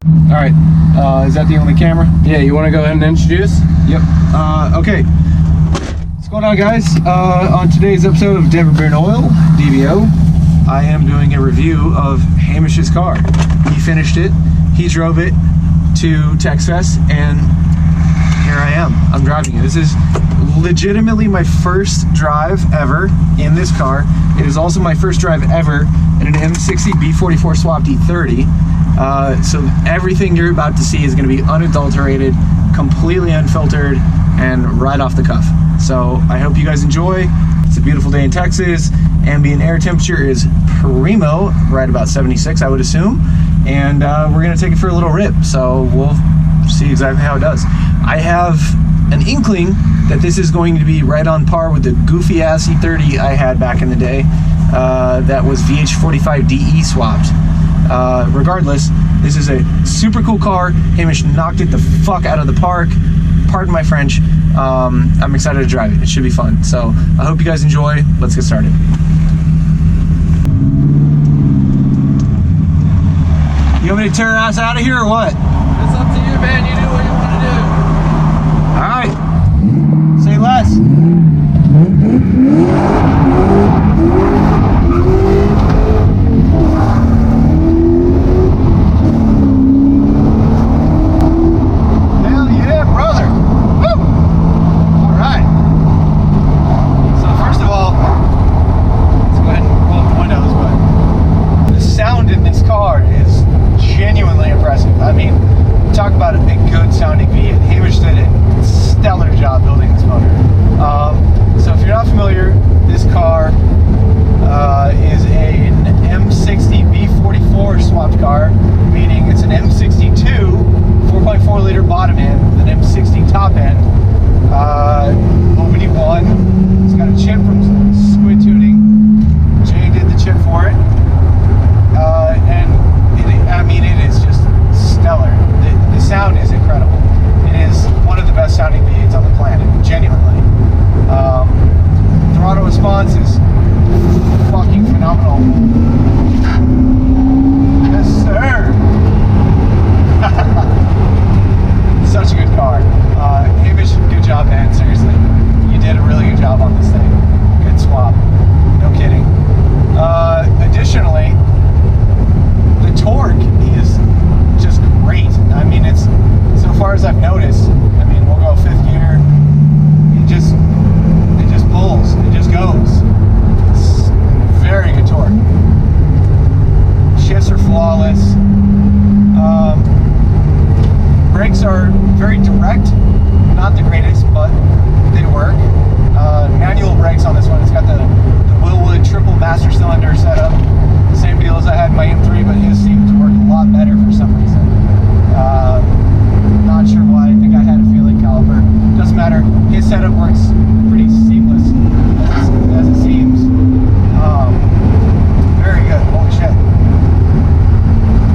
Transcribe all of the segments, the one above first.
All right, is that the only camera? Yeah, you want to go ahead and introduce? Yep. Okay. What's going on, guys? On today's episode of Denver Beer and Oil, DBO, I am doing a review of Hamish's car. He finished it, he drove it to Texfest, and here I am. I'm driving it. This is legitimately my first drive ever in this car. It is also my first drive ever in an M60 B44 swapped E30. So everything you're about to see is going to be unadulterated, completely unfiltered, and right off the cuff. So I hope you guys enjoy. It's a beautiful day in Texas. Ambient air temperature is primo, right about 76, I would assume. And we're going to take it for a little rip. So we'll see exactly how it does. I have an inkling that this is going to be right on par with the goofy ass E30 I had back in the day. That was VH45DE swapped. Regardless, this is a super cool car. Hamish knocked it the fuck out of the park. Pardon my French. I'm excited to drive it. It should be fun. So I hope you guys enjoy. Let's get started. You want me to turn us out of here or what? It's up to you, man. You do what you want to do. All right. Say less. Brakes are very direct, not the greatest, but they work. Manual brakes on this one. It's got the Wilwood triple master cylinder setup. Same deal as I had in my M3, but his seemed to work a lot better for some reason. Not sure why. I think I had a feeling caliper. Doesn't matter. His setup works pretty seamless as it seems. Very good. Holy shit.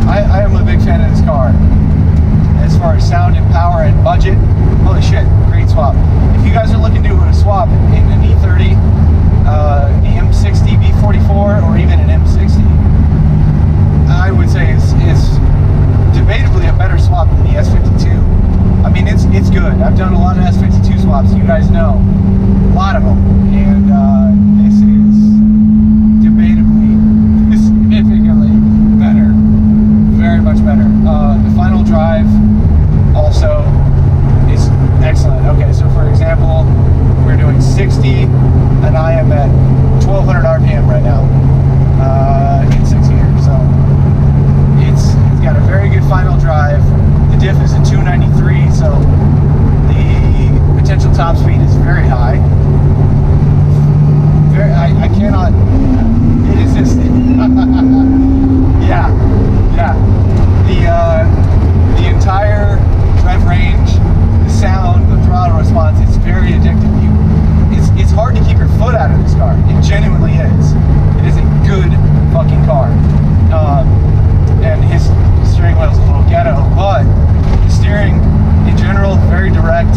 I am a big fan of this car. As far as sound and power and budget, holy shit, great swap. If you guys are looking to do a swap in an E30, the M60 B44, or even an M60, I would say it's debatably a better swap than the S52. I mean, it's good. I've done a lot of S52 swaps, you guys know, a lot of them, and this is debatably significantly better, very much better. The final drive also is excellent. Okay, so for example, we're doing 60 and I am at 1200 RPM right now in 6 gears. So it's got a very good final drive. The diff is a 293, so the potential top speed is very high. I cannot, it is just yeah. The entire rev range, the sound, the throttle response, it's very addictive. It's hard to keep your foot out of this car. It genuinely is. It is a good fucking car. And his steering wheel is a little ghetto, but the steering in general, very direct.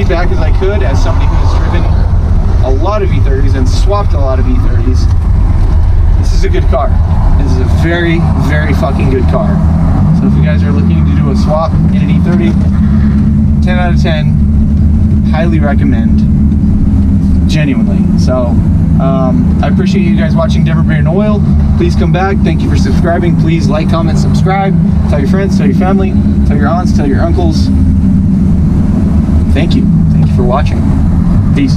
feedback as I could as somebody who has driven a lot of E30s and swapped a lot of E30s. This is a good car. This is a very, very fucking good car. So if you guys are looking to do a swap in an E30, 10 out of 10, highly recommend, genuinely. So I appreciate you guys watching Denver Beer and Oil. Please come back. Thank you for subscribing. Please like, comment, subscribe. Tell your friends, tell your family, tell your aunts, tell your uncles. Thank you. Thank you for watching. Peace.